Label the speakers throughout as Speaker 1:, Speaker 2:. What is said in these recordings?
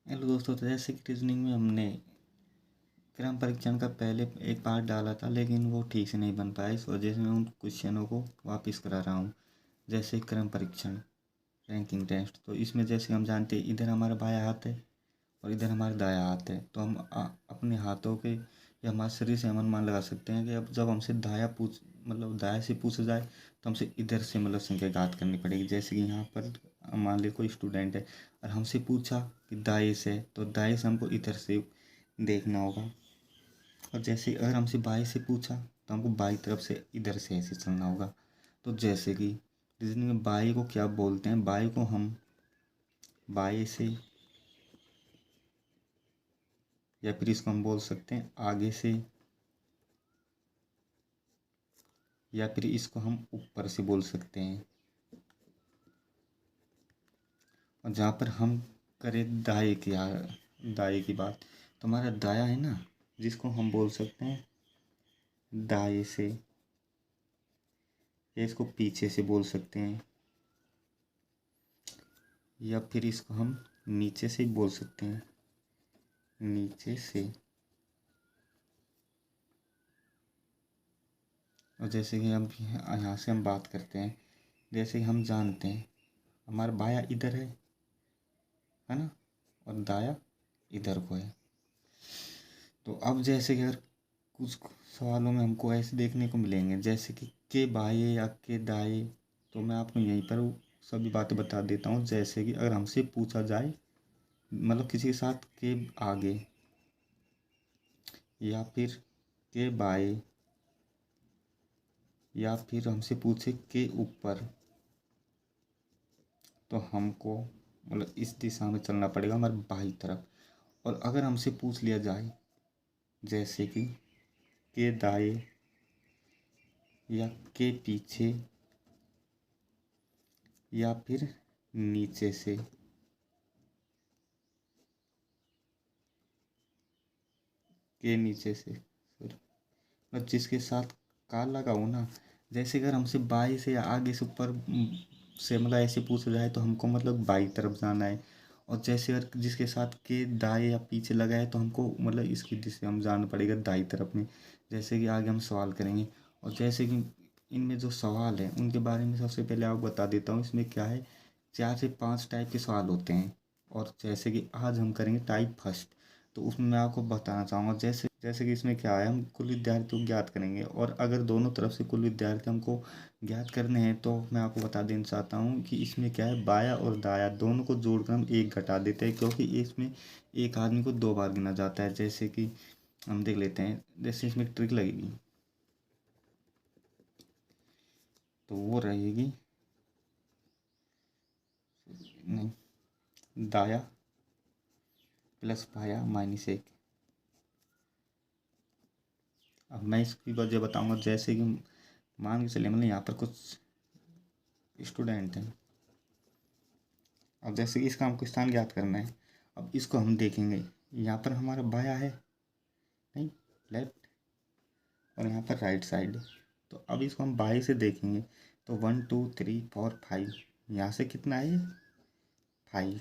Speaker 1: Hello दोस्तों, तो जैसे कि रीजनिंग में हमने क्रम परीक्षण का पहले एक पार्ट डाला था, लेकिन वो ठीक से नहीं बन पाया। इस वजह से मैं उन क्वेश्चनों को वापस करा रहा हूँ। जैसे क्रम परीक्षण रैंकिंग टेस्ट, तो इसमें जैसे हम जानते हैं इधर हमारा बायां हाथ है और इधर हमारा दायां हाथ है। तो हम अपने हाथों के या हमारे शरीर से हम अनुमान लगा सकते हैं कि अब जब हमसे दायां से पूछा जाए तो हमसे इधर से संख्या घात करनी पड़ेगी। जैसे कि यहाँ पर मान ली कोई स्टूडेंट है और हमसे पूछा कि दाएं से, तो दाएं से हमको इधर से देखना होगा। और जैसे अगर हमसे बाएं से पूछा तो हमको बाईं तरफ से इधर से ऐसे चलना होगा। तो जैसे कि रीजनिंग में बाएं को क्या बोलते हैं, बाएं को हम बाएं से, या फिर इसको हम बोल सकते हैं आगे से, या फिर इसको हम ऊपर से बोल सकते हैं। और जहाँ पर हम करें दाएं की बात, तो हमारा दाया है ना, जिसको हम बोल सकते हैं दाएं से, या इसको पीछे से बोल सकते हैं, या फिर इसको हम नीचे से बोल सकते हैं, नीचे से। और जैसे कि हम यहाँ से हम बात करते हैं, जैसे कि हम जानते हैं हमारा बायां इधर है ना, और दाया इधर को है। तो अब जैसे कि अगर कुछ सवालों में हमको ऐसे देखने को मिलेंगे, जैसे कि के बाये या के दाए, तो मैं आपको यहीं पर सभी बातें बता देता हूँ। जैसे कि अगर हमसे पूछा जाए किसी के साथ के आगे या फिर के बाये, या फिर हमसे पूछे के ऊपर, तो हमको इस दिशा में चलना पड़ेगा हमारे बाई तरफ। और अगर हमसे पूछ लिया जाए जैसे कि के दाए या के पीछे या फिर नीचे से, के नीचे से सॉरी, जिसके साथ का लगा हो ना। जैसे अगर हमसे बाई से या आगे से ऊपर से ऐसे पूछा जाए तो हमको बाई तरफ जाना है। और जैसे अगर जिसके साथ के दाएं या पीछे लगा है तो हमको इसकी दिशा हम जाना पड़ेगा दाई तरफ में। जैसे कि आगे हम सवाल करेंगे। और जैसे कि इनमें जो सवाल है उनके बारे में सबसे पहले आपको बता देता हूँ। इसमें क्या है, 4 से 5 टाइप के सवाल होते हैं। और जैसे कि आज हम करेंगे टाइप फर्स्ट, तो उसमें मैं आपको बताना चाहूँगा जैसे जैसे कि इसमें क्या है, हम कुल विद्यार्थियों को ज्ञात करेंगे। और अगर दोनों तरफ से कुल विद्यार्थी हमको ज्ञात करने हैं तो मैं आपको बता देना चाहता हूँ कि इसमें क्या है, बाया और दाया दोनों को जोड़कर हम एक घटा देते हैं, क्योंकि इसमें एक आदमी को 2 बार गिना जाता है। जैसे कि हम देख लेते हैं, जैसे इसमें ट्रिक लगेगी तो वो रहेगी, नहीं, दाया प्लस बाया -1। अब मैं इसकी वजह बताऊंगा। जैसे कि मान के चलिए यहाँ पर कुछ स्टूडेंट हैं। अब जैसे कि इसका हमको स्थान ज्ञात करना है। अब इसको हम देखेंगे, यहाँ पर हमारा बाया है, नहीं, लेफ्ट, और यहाँ पर राइट साइड। तो अब इसको हम बाएं से देखेंगे तो 1 2 3 4 5, यहाँ से कितना है ये 5।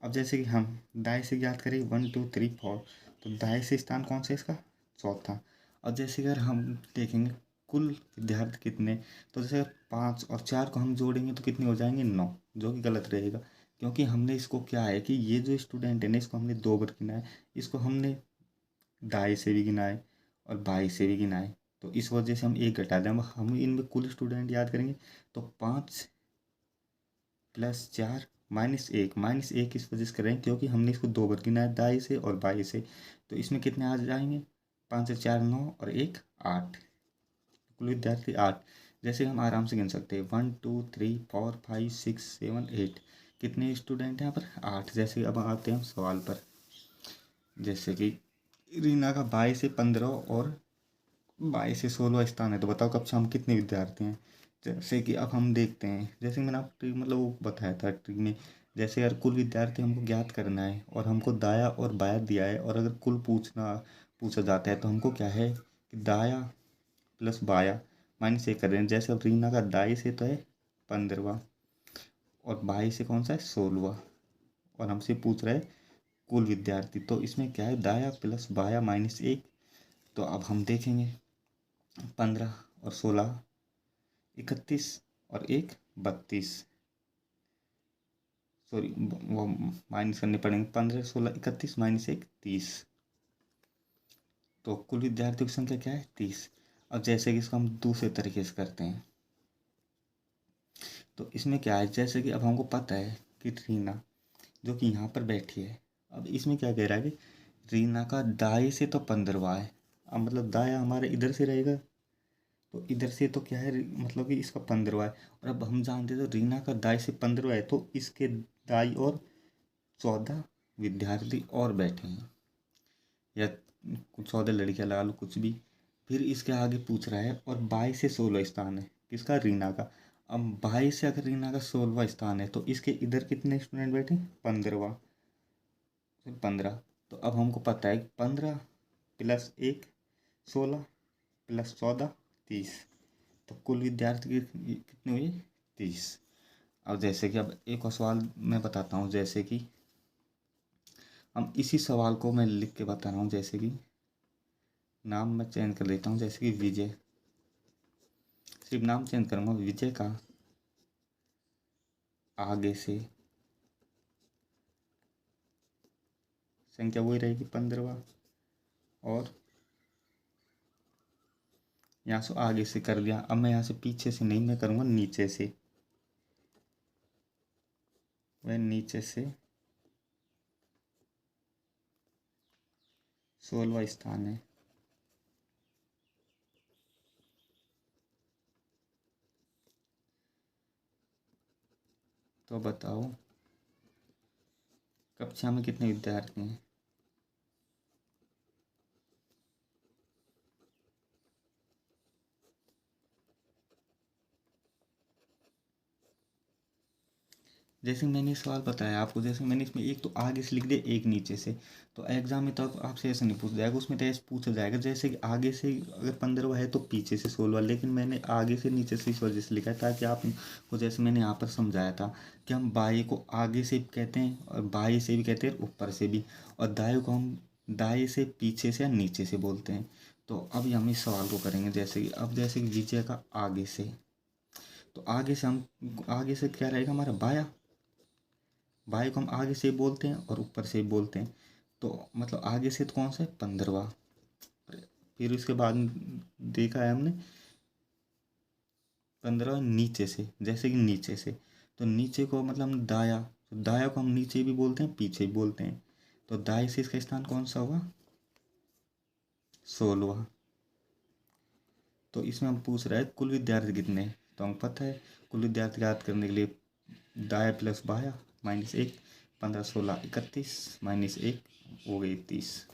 Speaker 1: अब जैसे कि हम दाएं से ज्ञात करें 1 2 3 4, तो दाएं से स्थान कौन सा है इसका, चौथा। अब जैसे अगर हम देखेंगे कुल विद्यार्थी कितने, तो जैसे 5 और 4 को हम जोड़ेंगे तो कितने हो जाएंगे, 9, जो कि गलत रहेगा। क्योंकि हमने इसको क्या है कि ये जो स्टूडेंट है ना, इसको हमने 2 बार गिना है। इसको हमने दाएं से भी गिना है और बाएं से भी गिना है। तो इस वजह से हम एक घटा दें। हम इनमें कुल स्टूडेंट याद करेंगे तो 5 + 4 -1, -1 इस वजह से करें क्योंकि हमने इसको 2 बार गिना है, दाएं से और बाएं से। तो इसमें कितने आ जाएंगे, 5 से 4 9 और 1 8, कुल विद्यार्थी 8। जैसे हम आराम से गिन सकते हैं 1 2 3 4 5 6 7 8, कितने स्टूडेंट हैं यहाँ पर, 8। जैसे अब आते हैं हम सवाल पर। जैसे कि रीना का 22 से 15 और 22 से 16 स्थान है, तो बताओ कक्षा में कितने विद्यार्थी हैं। जैसे कि अब हम देखते हैं, जैसे मैंने आपको ट्रिक वो बताया था ट्रिक में। जैसे अगर कुल विद्यार्थी हमको ज्ञात करना है और हमको दाया और बाया दिया है, और अगर कुल पूछा जाता है तो हमको क्या है कि दाया प्लस बाया -1 कर रहे हैं। जैसे अब रीना का दाई से तो है 15वां और बाई से कौन सा है 16वां, और हमसे पूछ रहा है कुल विद्यार्थी। तो इसमें क्या है, दाया प्लस बाया माइनस 1। तो अब हम देखेंगे 15 और 16 31 और 1 32। सॉरी वो माइनस करने पड़ेंगे, 15 16 31 माइनस 1 30। तो कुल विद्यार्थियों की संख्या क्या है, 30। अब जैसे कि इसको हम दूसरे तरीके से करते हैं, तो इसमें क्या है, जैसे कि अब हमको पता है कि रीना जो कि यहाँ पर बैठी है, अब इसमें क्या कह रहा है कि रीना का दाएं से तो 15वां है। अब मतलब दाया हमारे इधर से रहेगा, तो इधर से तो क्या है, मतलब कि इसका 15वां है। और अब हम जानते हैं तो रीना का दाएं से 15वां है, तो इसके दाई और 14 विद्यार्थी और बैठे हैं, या 14 लड़कियां लगा लो, कुछ भी। फिर इसके आगे पूछ रहा है और 22 से 16 स्थान है किसका, रीना का। अब 22 से अगर रीना का 16वां स्थान है, तो इसके इधर कितने स्टूडेंट बैठे, 15वां, फिर 15। तो अब हमको पता है 15 प्लस 1 16 प्लस 14 30। तो कुल विद्यार्थी कितने हुए, 30। अब जैसे कि अब एक और सवाल मैं बताता हूँ, जैसे कि हम इसी सवाल को मैं लिख के बता रहा हूँ। जैसे कि नाम मैं चेंज कर देता हूँ, जैसे कि विजय, सिर्फ नाम चेंज करूँगा, विजय का आगे से संख्या वही रहेगी 15वां, और यहाँ से आगे से कर दिया। अब मैं यहाँ से पीछे से नहीं, मैं करूँगा नीचे से, वह नीचे से 16वां स्थान है। तो बताओ कक्षा में कितने विद्यार्थी हैं। जैसे मैंने सवाल बताया आपको, जैसे मैंने इसमें एक तो आगे से लिख दिया, एक नीचे से। तो एग्जाम में तो अब आपसे ऐसा नहीं पूछ जाएगा, उसमें तो ऐसे पूछा जाएगा जैसे कि आगे से अगर 15वां है तो पीछे से 16वां। लेकिन मैंने आगे से नीचे से इस वजह से लिखा है ताकि आपको, जैसे मैंने यहाँ पर समझाया था कि हम बाएँ को आगे से भी कहते हैं और बाएँ से भी कहते हैं, ऊपर से भी, और दाएँ को हम दाएँ से, पीछे से या नीचे से बोलते हैं। तो अब हम इस सवाल को करेंगे, जैसे कि अब जैसे कि विजय का आगे से, तो आगे से हम, आगे से क्या रहेगा हमारा, बाया। बाई को हम आगे से बोलते हैं और ऊपर से बोलते हैं। तो मतलब आगे से तो कौन सा है, 15वां। फिर उसके बाद देखा है हमने 15वां नीचे से, जैसे कि नीचे से, तो नीचे को मतलब हम दाया, तो दाया को हम नीचे भी बोलते हैं, पीछे भी बोलते हैं। तो दाएं से इसका स्थान कौन सा होगा, 16वां। तो इसमें हम पूछ रहे हैं कुल विद्यार्थी कितने हैं, तो हम पता है कुल विद्यार्थी याद करने के लिए दाया प्लस बाया माइनस 1, 15 16 31 माइनस 1 हो गई 30।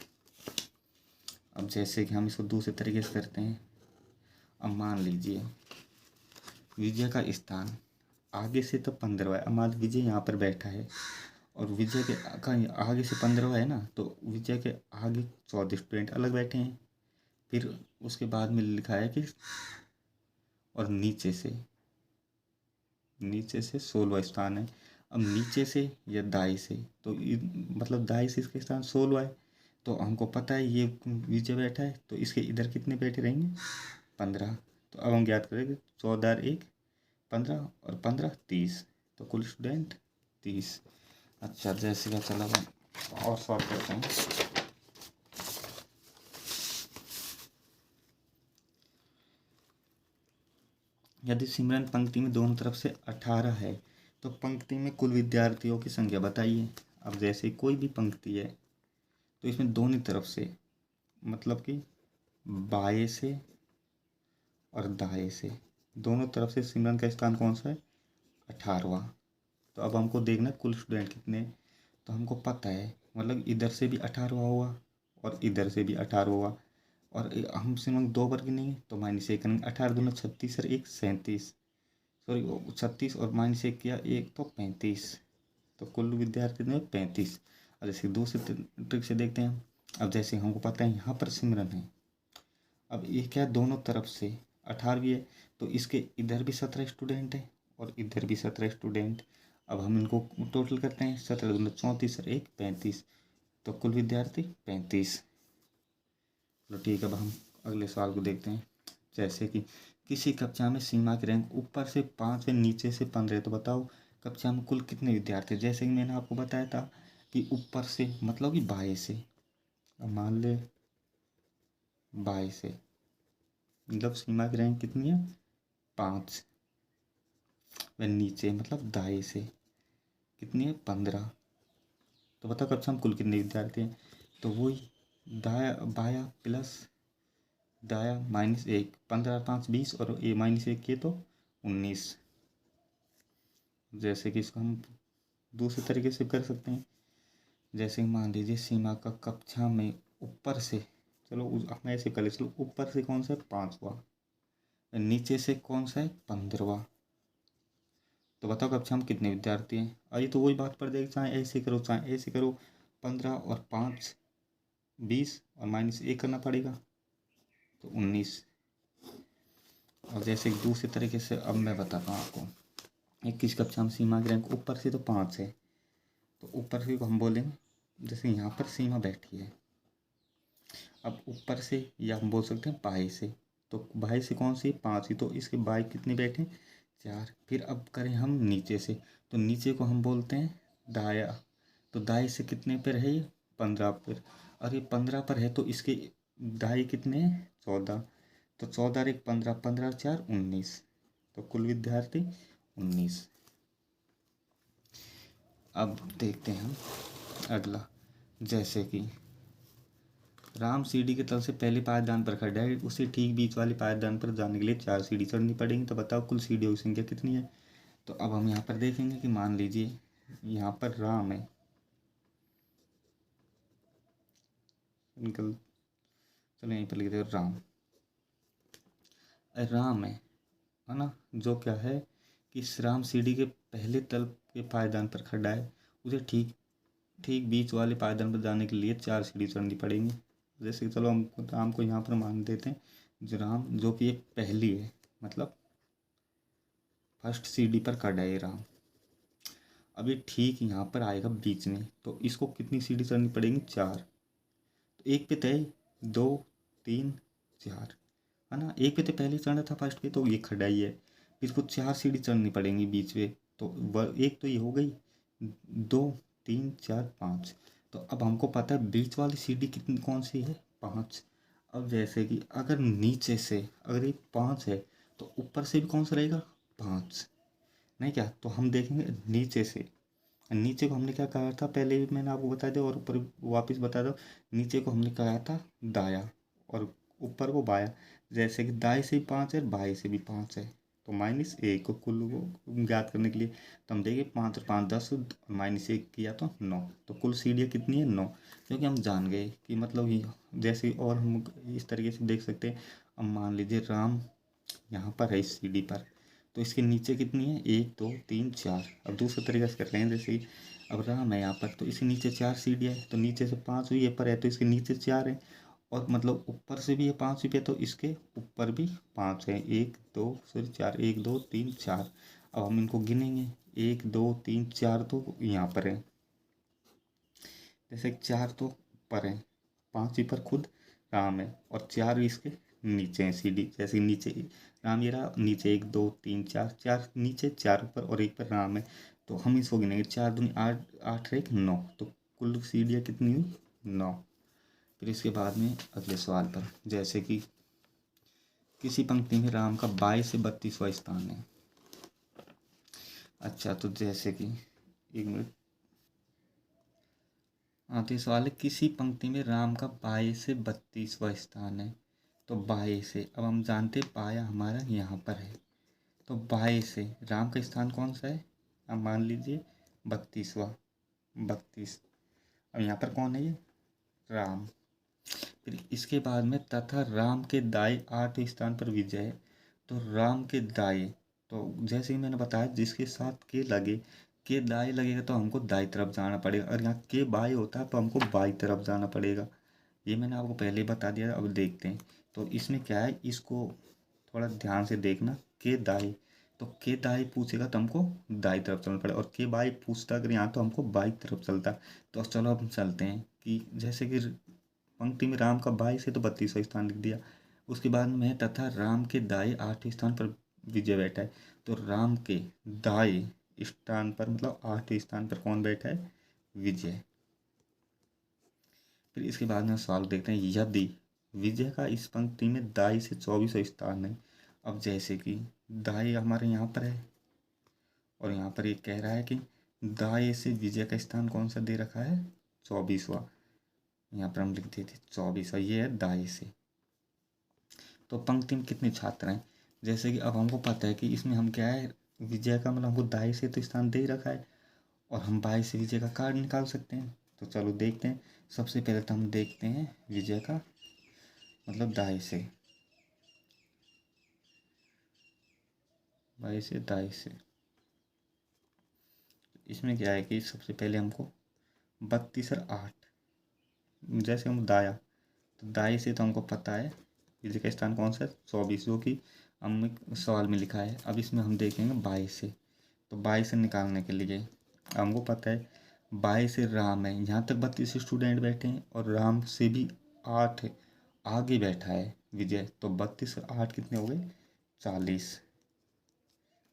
Speaker 1: अब जैसे कि हम इसको दूसरे तरीके से करते हैं। अब मान लीजिए विजय का स्थान आगे से तो 15वां है। अब मान विजय यहाँ पर बैठा है और विजय के आगे से 15वां है ना, तो विजय के आगे 14 स्टूडेंट अलग बैठे हैं। फिर उसके बाद में लिखा है कि और नीचे से 16वां स्थान है। अब नीचे से या दाई से, तो मतलब दाई से इसका स्थान 16वां है। तो हमको पता है ये विजय बैठा है, तो इसके इधर कितने बैठे रहेंगे, 15। तो अब हम ज्ञात करेंगे 14 और 1 15 और 15 30। तो कुल स्टूडेंट 30। अच्छा जैसे का चला और सॉल्व करते हैं। यदि सिमरन पंक्ति में दोनों तरफ से 18 है, तो पंक्ति में कुल विद्यार्थियों की संख्या बताइए। अब जैसे कोई भी पंक्ति है, तो इसमें दोनों तरफ से, मतलब कि बाएं से और दाएं से, दोनों तरफ से सिमरन का स्थान कौन सा है, 18वां। तो अब हमको देखना कुल स्टूडेंट कितने हैं। तो हमको पता है मतलब इधर से भी 18वां हुआ और इधर से भी 18वां हुआ, और हम सिमरन 2 बार गिनेंगे तो माइनस 1 करेंगे, 18 दूना 36 और 1 37, सॉरी 36 और माइनस 1 किया 1 तो 35। तो कुल विद्यार्थी कितने, 35। अब जैसे दूसरे ट्रिक से देखते हैं। अब जैसे हमको पता है यहाँ पर सिमरन है, अब ये क्या है, दोनों तरफ से 18 भी है, तो इसके इधर भी 17 स्टूडेंट है और इधर भी 17 स्टूडेंट। अब हम इनको टोटल करते हैं, 17 दूना 34 और 1 35। तो कुल विद्यार्थी 35। चलो ठीक है, अब हम अगले सवाल को देखते हैं। जैसे कि किसी कक्षा में सीमा की रैंक ऊपर से 5 व नीचे से 15 है, तो बताओ कक्षा में कुल कितने विद्यार्थी हैं। जैसे कि मैंने आपको बताया था कि ऊपर से मतलब कि 22 से, अब मान ले 22 से, मतलब सीमा की रैंक कितनी है 5, व नीचे मतलब दाएं से कितनी है 15। तो बताओ कक्षा में कुल कितने विद्यार्थी हैं। तो वही दाया बाया प्लस दाया -1, 15 5 20 और ये -1 किए तो 19। जैसे कि इसको हम दूसरे तरीके से कर सकते हैं। जैसे मान लीजिए सीमा का कक्षा में ऊपर से, चलो हम ऐसे कर ले, चलो ऊपर से कौन सा है 5वां, नीचे से कौन सा है 15वां। तो बताओ कक्षा में कितने विद्यार्थी हैं। अरे तो वही बात पड़ जाएगी, चाहे ऐसे करो चाहे ऐसे करो, 15 और 5 20 और -1 करना पड़ेगा तो 19। और जैसे दूसरे तरीके से अब मैं बताता हूँ आपको। 21 कक्षा में सीमा की रैंक ऊपर से तो 5 है, तो ऊपर से को हम बोलेंगे जैसे यहाँ पर सीमा बैठी है, अब ऊपर से या हम बोल सकते हैं बाई से, तो बाई से कौन सी 5 ही, तो इसके बाई कितने बैठे 4। फिर अब करें हम नीचे से, तो नीचे को हम बोलते हैं दाया, तो दाएं से कितने पर है ये 15 पर, और ये 15 पर है तो इसके दाएं कितने हैं 14, तो 14 और 1 15, 15 और 4 19, तो कुल विद्यार्थी 19। अब देखते हैं हम अगला। जैसे कि राम सीढ़ी के तल से पहले पायदान पर खड़ा है, उसे ठीक बीच वाले पायदान पर जाने के लिए 4 सीढ़ी चढ़नी पड़ेंगी। तो बताओ कुल सीढ़ियों की संख्या कितनी है। तो अब हम यहाँ पर देखेंगे कि मान लीजिए यहाँ पर राम है, निकल चलो यहीं पर लिख दे राम है ना, जो क्या है कि इस राम सीढ़ी के पहले तल के पायदान पर खड़ा है, उसे ठीक ठीक बीच वाले पायदान पर जाने के लिए 4 सीढ़ी चढ़नी पड़ेंगी। जैसे चलो हम राम को यहाँ पर मान देते हैं, जो राम जो कि एक पहली है, मतलब फर्स्ट सीढ़ी पर खड़ा है राम। अब ये ठीक यहाँ पर आएगा बीच में, तो इसको कितनी सीढ़ी चढ़नी पड़ेंगी 4। तो एक पे तय 2 3 4 है ना, एक पे तो पहले चढ़ना था फर्स्ट पे, तो ये खड़ा ही है, फिर इसको 4 सीढ़ी चढ़नी पड़ेंगी बीच में। तो एक तो ये हो गई 2 3 4 5। तो अब हमको पता है बीच वाली सीढ़ी कितनी कौन सी है 5। अब जैसे कि अगर नीचे से अगर ये 5 है तो ऊपर से भी कौन सा रहेगा 5, नहीं क्या। तो हम देखेंगे नीचे से, नीचे को हमने क्या कहा था पहले भी मैंने आपको बता दिया और ऊपर वापस बता दो। नीचे को हमने कहा था दाया और ऊपर को बाया। जैसे कि दाएं से भी 5 है, बाएं से भी 5 है, तो -1 को कुल को ज्ञात करने के लिए तो हम देखें 5 और 5 10, -1 किया तो 9, तो कुल सीढ़ियाँ कितनी है 9। क्योंकि हम जान गए कि मतलब ये जैसे, और हम इस तरीके से देख सकते हैं। अब मान लीजिए राम यहाँ पर है इस सीढ़ी पर, तो इसके नीचे कितनी है 1 2 3 4। अब दूसरे तरीके से कर रहे हैं, जैसे अब राम है यहाँ पर तो इसके नीचे 4 सीढ़ियाँ है, तो नीचे से 5 हुई, ये पर है तो इसके नीचे 4 है, और मतलब ऊपर से भी ये 5 हुई पे तो इसके ऊपर भी 5 है, 1 2 सॉरी 4 1 2 3 4। अब हम इनको गिनेंगे 1 2 3 4 तो यहाँ पर है, जैसे 4 तो ऊपर है, 5 ही पर खुद राम है और 4 इसके नीचे है सीढ़ी। जैसे नीचे राम ये रहा, नीचे 1 2 3 4, 4 नीचे 4 ऊपर और 1 पर राम है, तो हम इसको गिनेंगे 4 दूनी 8 8 1 9, तो कुल सीढ़ियाँ कितनी हुई 9। फिर इसके बाद में अगले सवाल पर, जैसे कि किसी पंक्ति में राम का 22 से 32वां स्थान है। अच्छा तो जैसे कि 1 मिनट, हाँ तो सवाल है किसी पंक्ति में राम का 22 से 32वां स्थान है। तो 22 से, अब हम जानते पाया हमारा यहाँ पर है, तो 22 से राम का स्थान कौन सा है। अब मान लीजिए 32वां, 32। अब यहाँ पर कौन है ये राम। फिर इसके बाद में तथा राम के दाएं 8 स्थान पर विजय है, तो राम के दाएं, तो जैसे ही मैंने बताया जिसके साथ के लगे, के दाएं लगेगा तो हमको दाएं तरफ जाना पड़ेगा, और यहाँ के बाएं होता है तो हमको बाईं तरफ जाना पड़ेगा। ये मैंने आपको पहले ही बता दिया। अब देखते हैं तो इसमें क्या है, इसको थोड़ा ध्यान से देखना। के दाएं तो के दाई पूछेगा तो हमको दाई तरफ चलना पड़ेगा, और के बाई पूछता अगर यहाँ तो हमको बाई तरफ चलता। तो चलो अब हम चलते हैं कि जैसे कि पंक्ति में राम का बाई से तो 32वां स्थान लिख दिया। उसके बाद में तथा राम के दाई 8वें स्थान पर विजय बैठा है। तो राम के दाई स्थान पर मतलब 8वें स्थान पर कौन बैठा है? विजय। फिर इसके बाद में सवाल देखते हैं, यदि विजय का इस पंक्ति में दाई से 24वां स्थान है। अब जैसे कि दाई हमारे यहाँ पर है और यहाँ पर ये कह रहा है कि दाई से विजय का स्थान कौन सा दे रखा है? 24वां। यहाँ पर हम लिख देते 24वां, ये है दाई से। तो पंक्ति में कितने छात्र हैं? जैसे कि अब हमको पता है कि इसमें हम क्या है, विजय का मतलब हमको दाई से तो स्थान दे ही रखा है और हम बाई से विजय का कार्ड निकाल सकते हैं। तो चलो देखते हैं। सबसे पहले तो हम देखते हैं विजय का मतलब दाई से, बाई से दाई से। इसमें क्या है कि सबसे पहले हमको 32 और 8, जैसे हम दाया तो दाई से तो हमको पता है विजय का स्थान कौन सा है? 24, जो कि हमने सवाल में लिखा है। अब इसमें हम देखेंगे बाई से। तो बाई से निकालने के लिए हमको पता है बाई से राम है, यहाँ तक 32 स्टूडेंट बैठे हैं और राम से भी 8 आगे बैठा है विजय। तो 32 और 8 कितने हो गए? 40,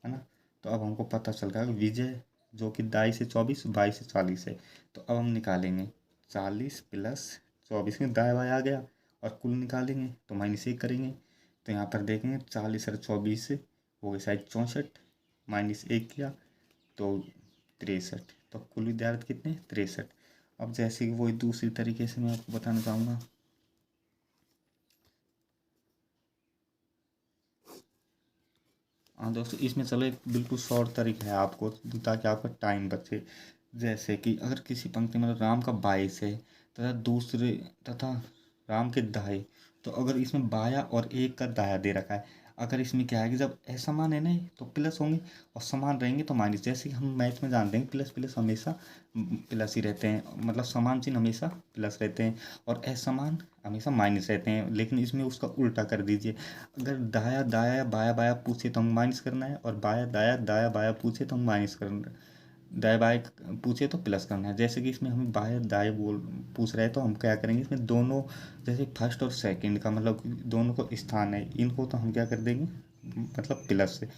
Speaker 1: है ना। तो अब हमको पता चल रहा है विजय जो कि दाई से 24, बाई से 40 है। तो अब हम निकालेंगे 40 प्लस 24 में दाएं बाएं आ गया और कुल निकालेंगे तो -1 करेंगे। तो यहाँ पर देखेंगे 40 और 24 से हो गए शायद 64, -1 किया तो 63। तो कुल विद्यार्थी कितने? 63। अब जैसे कि वही दूसरी तरीके से मैं आपको बताना चाहूँगा। हाँ दोस्तों, इसमें चलो एक बिल्कुल शॉर्ट तरीका है आपको, ताकि आपका टाइम बचे। जैसे कि अगर किसी पंक्ति में राम का 22 है तथा राम के दाएं, तो अगर इसमें बाया और एक का दाया दे रखा है, अगर इसमें क्या है कि जब असमान है ना तो प्लस होंगे और समान रहेंगे तो माइनस। जैसे कि हम मैथ में जानते हैं प्लस प्लस हमेशा प्लस ही रहते हैं, मतलब समान चिन्ह हमेशा प्लस रहते हैं और असमान हमेशा माइनस रहते हैं। लेकिन इसमें उसका उल्टा कर दीजिए, अगर दाया दाया या बाया बाया पूछे तो हम माइनस करना है और बाया दाया दाया बाया पूछे तो हम माइनस करना, दाएं बाएं पूछे तो प्लस करना है। जैसे कि इसमें हमें बाएं दाएं बोल पूछ रहे हैं तो हम क्या करेंगे, इसमें दोनों जैसे फर्स्ट और सेकंड का मतलब दोनों को स्थान है, इनको तो हम क्या कर देंगे मतलब प्लस से।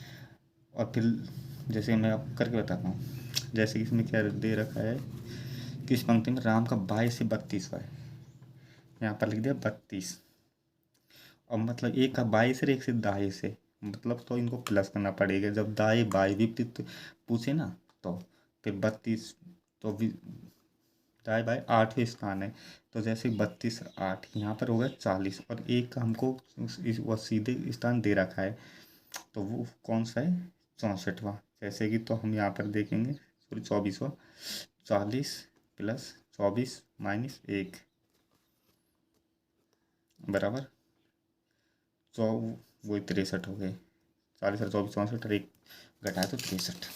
Speaker 1: और फिर जैसे मैं आप करके बताता हूँ, जैसे कि इसमें क्या दे रखा है कि इस पंक्ति में राम का 22 से 32वां है, यहाँ पर लिख दिया 32। और मतलब एक का 22 और एक से दाएं से, मतलब तो इनको प्लस करना पड़ेगा जब दाएं बाएं विपरीत पूछे ना। तो फिर 32, तो दाएं बाएं 8वें स्थान है। तो जैसे 32 8 यहाँ पर होगा 40 और एक का हमको वह सीधे स्थान दे रखा है, तो वो कौन सा है? 64वां। जैसे कि तो हम यहाँ पर देखेंगे सॉरी 24वां, 40 प्लस 24 -1 बराबर वही 63 हो गए। 40 और 24 64 और एक घटाए तो 63।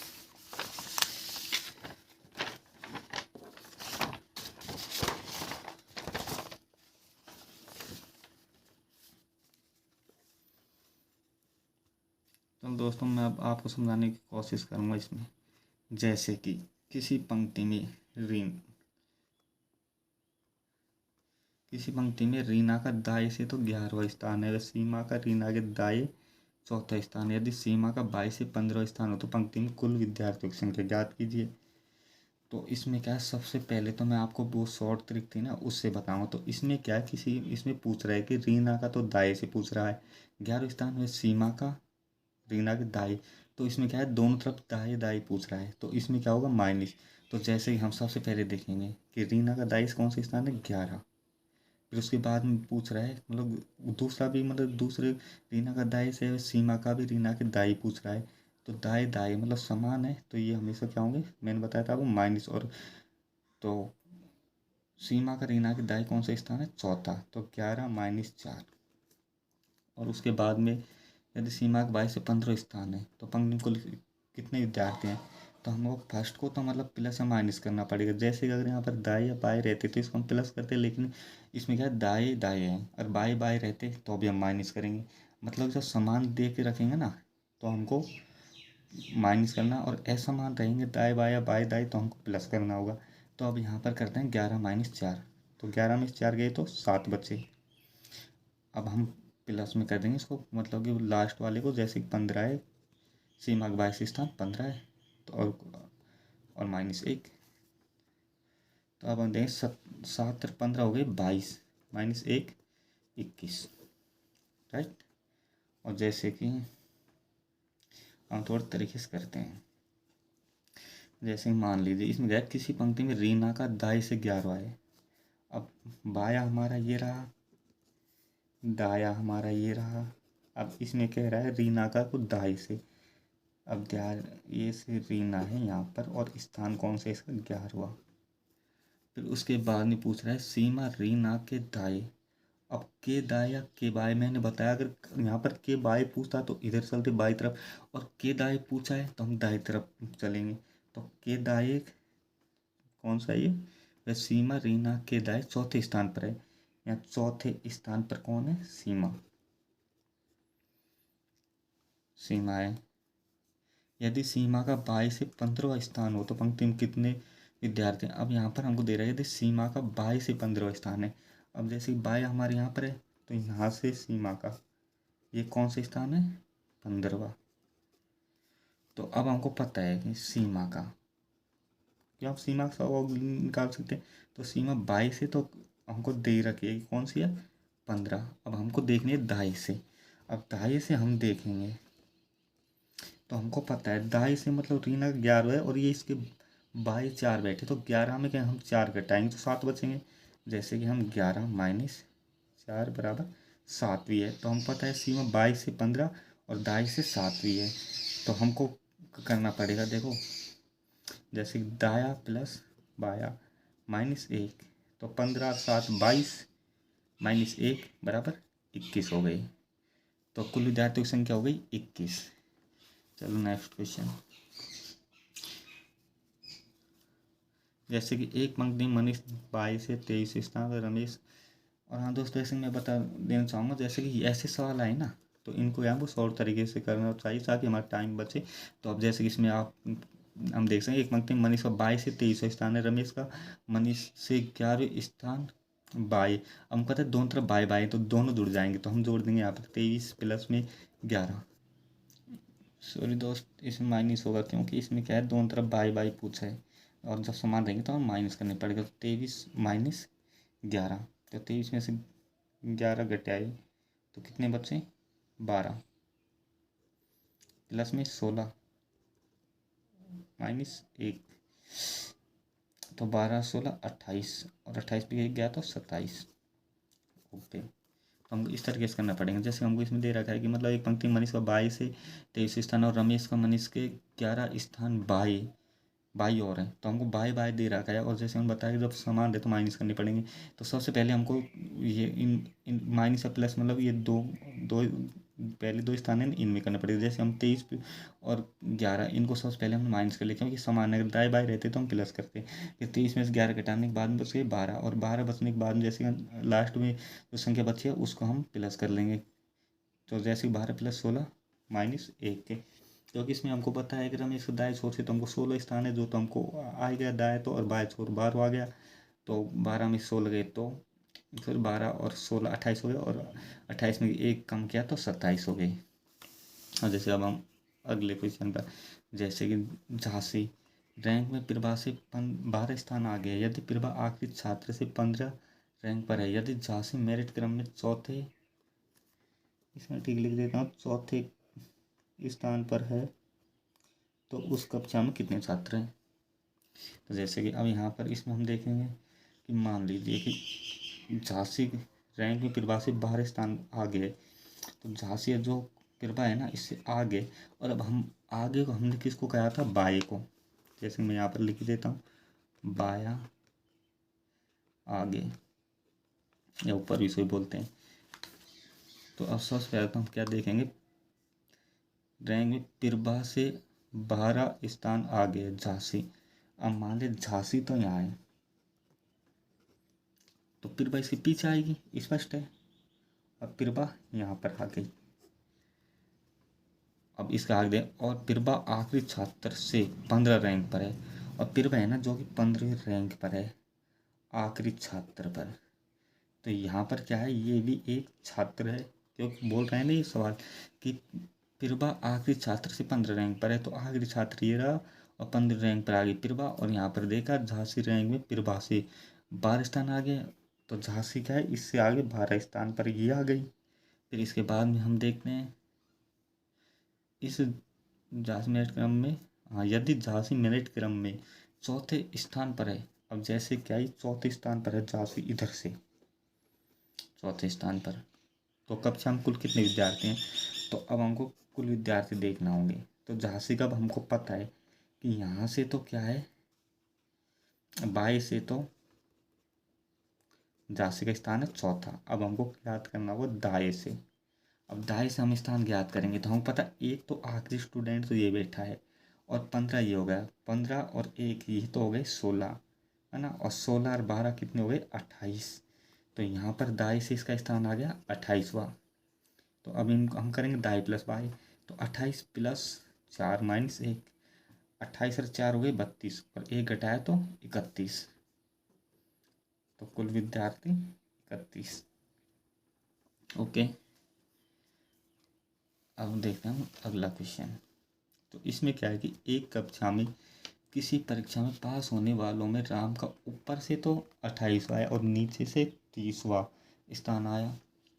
Speaker 1: तो दोस्तों मैं अब आपको समझाने की कोशिश करूँगा इसमें। जैसे कि किसी पंक्ति में रीना का दाएं से तो 11वां स्थान है, सीमा का रीना के दाएं 4था स्थान है। यदि सीमा का 22 से 15वां स्थान हो तो पंक्ति में कुल विद्यार्थियों की संख्या ज्ञात कीजिए। तो इसमें क्या है, सबसे पहले तो मैं आपको वो शॉर्ट ट्रिक थी ना उससे बताऊंगा। तो इसमें क्या है, इसमें पूछ रहा है कि रीना का तो दाएं से पूछ रहा है, 11वें स्थान में सीमा का रीना के दाएं। तो इसमें क्या है, दोनों तरफ दाएं दाएं पूछ रहा है, तो इसमें क्या होगा माइनस। तो जैसे ही हम सबसे पहले देखेंगे कि रीना का दाएं कौन सा स्थान है? 11। फिर उसके बाद में पूछ रहा है मतलब दूसरा भी मतलब दूसरे रीना का दाएं से सीमा का भी रीना के दाएं पूछ रहा है। तो दाएं दाएं मतलब समान है, तो ये हमेशा क्या होंगे, मैंने बताया था आपको माइनस। और तो सीमा का रीना के दाएं कौन सा स्थान है? 4था। तो 11 -4। और उसके बाद में यदि सीमा का 22 से 15 स्थान है तो पंक्ति में कुल कितने विद्यार्थी हैं? तो हम लोग फर्स्ट को तो मतलब प्लस या माइनस करना पड़ेगा। जैसे कि अगर यहाँ पर दाएं या बाएं रहते तो इसको हम प्लस करते, लेकिन इसमें क्या है दाएं दाएं हैं और बाएं बाएं रहते तो भी हम माइनस करेंगे। मतलब जब समान दे के रखेंगे ना तो हमको माइनस करना, और असमान रहेंगे दाएं बाया बाएं दाएं तो हमको प्लस करना होगा। तो अब यहाँ पर करते हैं 11 माइनस 4, तो 11 में 4 गए तो 7 बचे। अब हम प्लस में कर देंगे इसको, मतलब कि लास्ट वाले को, जैसे 15 है, सीमा का 22 स्थान 15 है, तो और माइनस 1, तो अब हम देंगे 7 और 15 हो गए 22, माइनस 1 21, राइट। और जैसे कि हम थोड़े तरीके से करते हैं, जैसे मान लीजिए इसमें गया किसी पंक्ति में रीना का दाएं से 11 है। अब बाया हमारा ये रहा, दाया हमारा ये रहा। अब इसमें कह रहा है रीना का को दाएं से। अब ध्यान, ये से रीना है यहाँ पर, और स्थान कौन सा इसका 11वां। फिर उसके बाद में पूछ रहा है सीमा रीना के दाएं। अब के दाएं या के बाएं, मैंने बताया अगर यहाँ पर के बाएं पूछता तो इधर चलते बाई तरफ, और के दाएं पूछा है तो हम दाएं तरफ चलेंगे। तो के दाएं कौन सा ये, वह सीमा रीना के दाएं चौथे स्थान पर है। यहाँ चौथे स्थान पर कौन है, सीमा, सीमा है। यदि सीमा का बाई से 15वां स्थान हो तो पंक्ति में कितने विद्यार्थी हैं। अब यहाँ पर हमको दे रहा है यदि सीमा का बाई से 15वां स्थान है। अब जैसे बाई हमारे यहाँ पर है, तो यहाँ से सीमा का ये कौन सा स्थान है, 15वां। तो अब हमको पता है कि सीमा का, क्या आप सीमा का निकाल सकते हैं। तो सीमा बाई से तो हमको दे रखी है कि कौन सी है, 15। अब हमको देखनी है दाई से। अब दाई से हम देखेंगे तो हमको पता है दाई से मतलब रीना 11 है, और ये इसके बाई 4 बैठे, तो 11 में क्या हम 4 घटाएंगे तो 7 बचेंगे। जैसे कि हम 11 माइनस 4 बराबर 7वीं है। तो हम पता है सीमा बाई से 15 और दाई से 7वीं है। तो हमको करना पड़ेगा, देखो जैसे दाया प्लस बाया माइनस 1, तो 15 7 22 माइनस 1 बराबर 21 हो गई। तो कुल विद्यार्थियों की संख्या हो गई 21। चलो नेक्स्ट क्वेश्चन। जैसे कि एक पंक्ति मनीष 22 से 23 स्थान पर रमेश। और हाँ दोस्तों, ऐसे मैं बता देना चाहूँगा, जैसे कि ऐसे सवाल आए ना तो इनको यहाँ बहुत और तरीके से करना चाहिए ताकि हमारा टाइम बचे। तो अब जैसे कि इसमें आप हम देख सकते हैं एक पंक्ति में मनीष का 22 से 23 स्थान है, रमेश का मनीष से 11वें स्थान बाई। हम पता है दोनों तरफ बाई बाई, तो दोनों जुड़ जाएंगे, तो हम जोड़ देंगे यहाँ पर 23 प्लस में 11। सॉरी दोस्त, इसमें माइनस होगा क्योंकि इसमें क्या है दोनों तरफ बाई बाई पूछा है, और जब समान रहेंगे तो हम माइनस करने पड़ेगा। तो 23 माइनस 11, तो 23 में से 11 घटाए तो कितने बचे, 12 प्लस में 16 माइनस 1, तो 12 16 28, और 28 पे गया तो 27। ओके, तो हमको इस तरीके से करना पड़ेगा। जैसे हमको इसमें दे रखा है कि मतलब एक पंक्ति मनीष का 22 से 23 स्थान और रमेश का मनीष के 11 स्थान बाई बाई और है, तो हमको बाई बाई दे रखा है। और जैसे हम बताया कि जब समान है तो माइनस करने पड़ेंगे। तो सबसे पहले हमको ये इन माइनस या प्लस, मतलब ये दो दो पहले दो स्थान है इनमें करना पड़ेगा। जैसे हम 23 और 11 इनको सबसे पहले हम माइनस कर ले, क्योंकि समान अगर दाएं बाएं रहते तो हम प्लस करते। फिर 23 में से 11 घटाने के बाद में बच गए 12, और 12 बचने के बाद में जैसे लास्ट में जो संख्या बची है उसको हम प्लस कर लेंगे। तो जैसे 12 प्लस 16 माइनस 1 के, क्योंकि इसमें हमको पता है अगर हम इसको दाएं छोर से तो हमको 16 स्थान है जो, तो हमको आ गया दाएं तो, और बाएं छोर 12 आ गया, तो 12 में 16 गए तो फिर 12 और 16 28 हो गए, और 28 में एक कम किया तो 27 हो गई। और जैसे अब हम अगले क्वेश्चन पर, जैसे कि झांसी रैंक में प्रभा से 12 स्थान आ गए, यदि प्रभा आखिरी छात्र से 15 रैंक पर है, यदि झांसी मेरिट क्रम में चौथे, इसमें ठीक लिख देता हूँ, चौथे स्थान पर है, तो उस कक्षा में कितने छात्र हैं। तो जैसे कि अब यहाँ पर इसमें हम देखेंगे कि मान लीजिए कि झांसी रैंक में प्रभा से 12 स्थान आगे है, तो झांसी जो प्रभा है ना इससे आगे, और अब हम आगे को हमने किसको कहा था, बाएं को। जैसे मैं यहाँ पर लिख देता हूँ बाया आगे, या ऊपर भी सही बोलते हैं। तो अब सबसे पहले तो हम क्या देखेंगे, रैंक में प्रभा से 12 स्थान आगे है झांसी। अब मान लें झांसी तो यहाँ है, तो प्रभा इसके पीछे आएगी, स्पष्ट है। अब प्रभा यहाँ पर आ गई। अब इसका आगे दें, और प्रभा आखिरी छात्र से 15 रैंक पर है, और प्रभा है ना जो कि 15 रैंक पर है आखिरी छात्र पर। तो यहाँ पर क्या है, ये भी एक छात्र है, क्योंकि बोल रहे हैं ना ये सवाल कि प्रभा आखिरी छात्र से 15 रैंक पर है, तो आखिरी छात्र ये रहा और 15 रैंक पर आ गई प्रभा। और यहाँ पर देखा झांसी रैंक में प्रभा से 12 स्थान आ गया, तो झांसी क्या है इससे आगे 12 स्थान पर ये आ गई। फिर इसके बाद में हम देखते हैं इस झांसी मेरिट क्रम में, हाँ यदि झांसी मेरिट क्रम में चौथे स्थान पर है, अब जैसे क्या है चौथे स्थान पर है झांसी, इधर से चौथे स्थान पर, तो कक्षा में कुल कितने विद्यार्थी हैं, तो अब हमको कुल विद्यार्थी देखना होंगे। तो झांसी का अब हमको पता है कि यहाँ से तो क्या है 22 से, तो झांसी का स्थान है चौथा। अब हमको याद करना होगा दाएं से, अब दाएं से हम स्थान ज्ञात करेंगे तो हमको पता एक तो आखिरी स्टूडेंट तो ये बैठा है, और 15 ये हो गया, 15 और एक ये तो हो गए 16 है ना, और 16 और 12 कितने हो गए 28। तो यहाँ पर दाएं से इसका स्थान आ गया 28वां। तो अब इनको हम करेंगे दाएं प्लस बाएं, तो 28 प्लस 4 माइनस 1, 28 और 4 हो गए 32, और एक घटाया तो 31, तो कुल विद्यार्थी 31। ओके, अब देखते हैं अगला क्वेश्चन। तो इसमें क्या है कि एक कक्षा में किसी परीक्षा में पास होने वालों में राम का ऊपर से तो 28वां आया और नीचे से 30वां स्थान आया।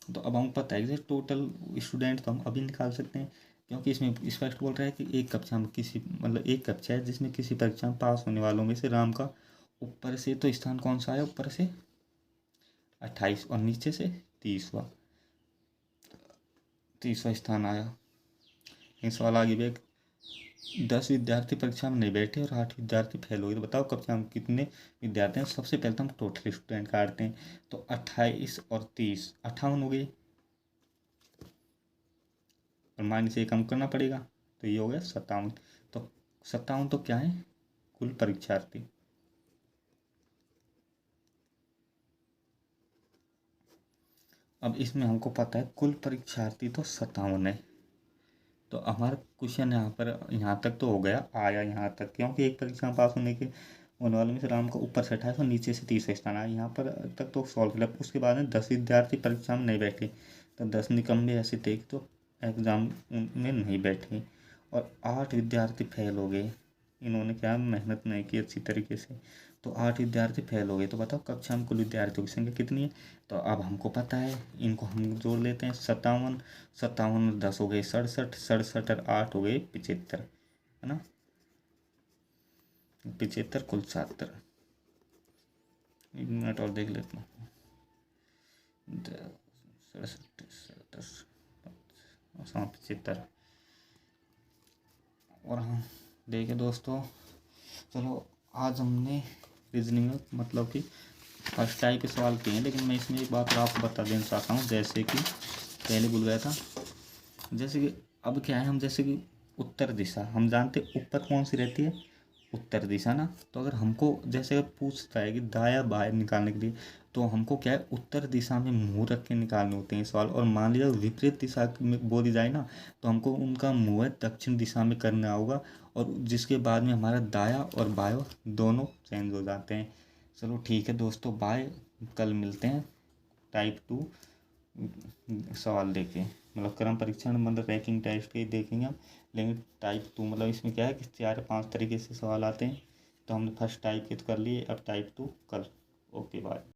Speaker 1: तो अब हमको पता है कि टोटल स्टूडेंट तो हम अभी निकाल सकते हैं, क्योंकि इसमें स्पष्ट बोल रहा है कि एक कक्षा में किसी मतलब एक कक्षा है जिसमें किसी परीक्षा में पास होने वालों में से राम का ऊपर से तो स्थान कौन सा आया, ऊपर से 28 और नीचे से 30वां स्थान आया। ये सवाल आगे भी 10 विद्यार्थी परीक्षा में नहीं बैठे और 8 विद्यार्थी फेल हो गए, तो बताओ कक्षा में कितने विद्यार्थी हैं। सबसे पहले तो हम टोटल स्टूडेंट काटते हैं, तो 28 और 30 58 हो गए, और माइनस एक कम करना पड़ेगा, तो ये हो गया 57। तो 57 तो क्या है कुल परीक्षार्थी। अब इसमें हमको पता है कुल परीक्षार्थी तो 57 है। तो हमारा क्वेश्चन यहाँ तक तो हो गया, आया यहाँ तक, क्योंकि एक परीक्षा में पास होने वाले में से राम को ऊपर से 28 और नीचे से 30 स्थान आया, यहाँ पर तक तो सॉल्व किया। उसके बाद में 10 विद्यार्थी परीक्षा में नहीं बैठे, तो 10 निकम्मे ऐसे थे तो एग्ज़ाम में नहीं बैठे, और 8 विद्यार्थी फेल हो गए, इन्होंने क्या मेहनत नहीं की अच्छी तरीके से, तो 8 विद्यार्थी फेल हो गए। तो बताओ कक्षा में कुल विद्यार्थियों की संख्या कितनी है। तो अब हमको पता है, इनको हम जोड़ लेते हैं, 57 57 और 10 हो गए 67, 67 और 8 हो गए 75, है ना, 75 कुल छात्र। 1 मिनट और देख लेता हूँ, 75। और हम देखें दोस्तों, चलो आज हमने रीजनिंग में मतलब कि फर्स्ट टाइप के सवाल किए हैं, लेकिन मैं इसमें एक बात आपको बता देना चाहता हूँ, जैसे कि पहले भूल गया था, जैसे कि अब क्या है, हम जैसे कि उत्तर दिशा हम जानते ऊपर कौन सी रहती है, उत्तर दिशा ना। तो अगर हमको जैसे अगर पूछता है कि दाया बाएं निकालने के लिए, तो हमको क्या है उत्तर दिशा में मुंह रख के निकालने होते हैं सवाल, और मान लीजिए विपरीत दिशा में बोली जाए ना, तो हमको उनका मुंह दक्षिण दिशा में करना होगा, और जिसके बाद में हमारा दाया और बाया दोनों चेंज हो जाते हैं। चलो ठीक है दोस्तों, बाय, कल मिलते हैं टाइप 2 सवाल देखें, मतलब क्रम परीक्षण मतलब रैंकिंग टेस्ट के देखेंगे हम। लेकिन टाइप 2 मतलब इसमें क्या है कि 4-5 तरीके से सवाल आते हैं, तो हमने फर्स्ट टाइप के तो कर लिए, अब टाइप 2 कल। Okay bye.